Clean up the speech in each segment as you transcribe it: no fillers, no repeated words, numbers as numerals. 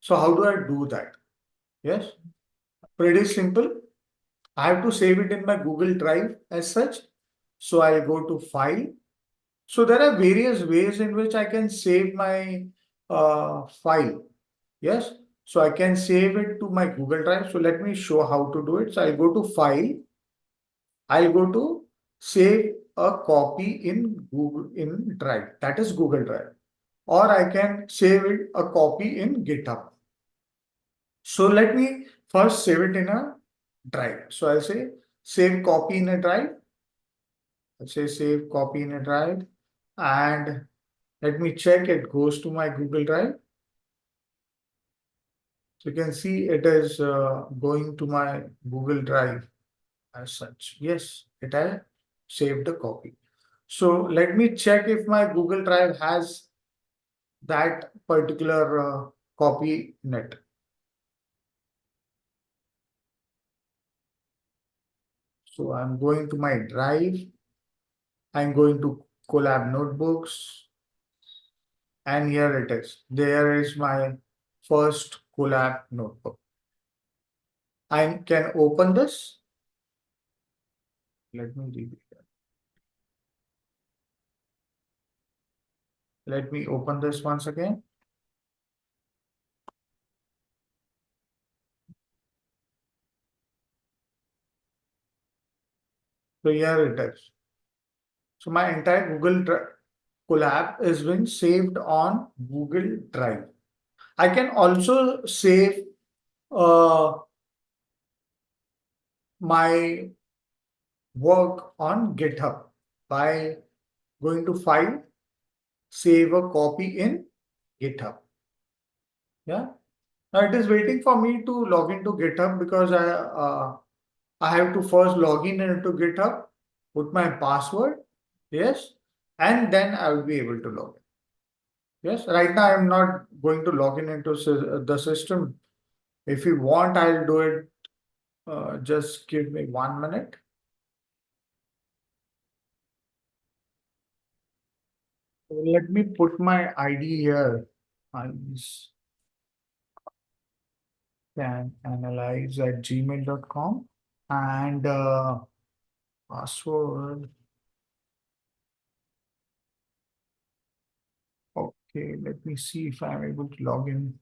So how do I do that? Yes, pretty simple. I have to save it in my Google Drive as such. So I'll go to File. So there are various ways in which I can save my file. Yes. So I can save it to my Google Drive. So let me show how to do it. So I'll go to File. I'll go to save a copy in Google in Drive. That is Google Drive. Or I can save it a copy in GitHub. So let me first save it in a drive. So I'll say save copy in a drive. I'll say save copy in a drive. And let me check it goes to my Google Drive. So you can see it is going to my Google Drive as such. Yes, it has saved the copy. So let me check if my Google Drive has that particular copy in it. So I'm going to my drive. I'm going to Colab notebooks. And here it is. There is my first Colab notebook. I can open this. Let me read it. Let me open this once again. So here it is. So my entire Colab is being saved on Google Drive. I can also save my work on GitHub by going to File, save a copy in GitHub. Yeah. Now it is waiting for me to log into GitHub because I have to first log in into GitHub, put my password, yes, and then I will be able to log in. Yes, right now I'm not going to log in into the system. If you want, I'll do it. Just give me 1 minute. So let me put my ID here. I can analyze at gmail.com and password. Okay, let me see if I'm able to log in.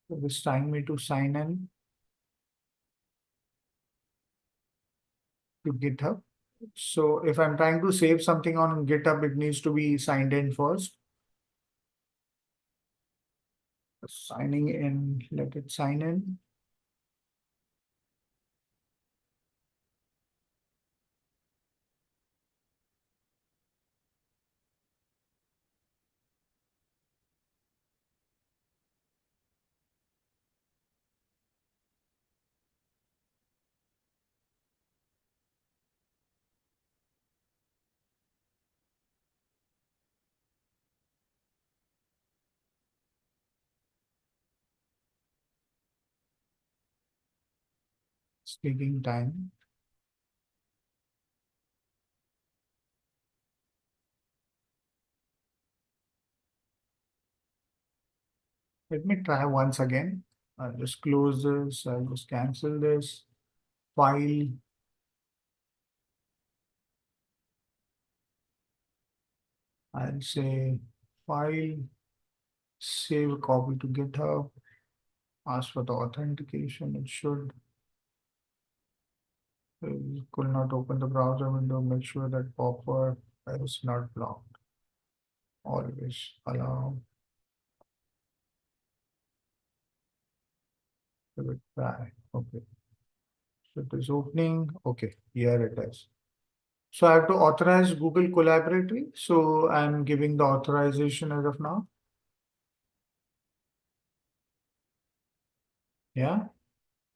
So this time me to sign in to GitHub. So if I'm trying to save something on GitHub, it needs to be signed in first. Signing in, let it sign in. It's taking time. Let me try once again. I'll just close this. I'll just cancel this. File. I'll say file, save a copy to GitHub, ask for the authentication. It should. Could not open the browser window. Make sure that pop-up is not blocked. Always allow. Give it try. Okay. So it is opening. Okay, here it is. So I have to authorize Google Collaboratory. So I'm giving the authorization as of now. Yeah.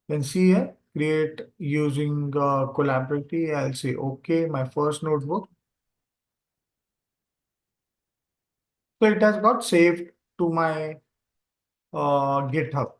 Then see here, create using Collaboratory. I'll say, okay, my first notebook. So it has got saved to my GitHub.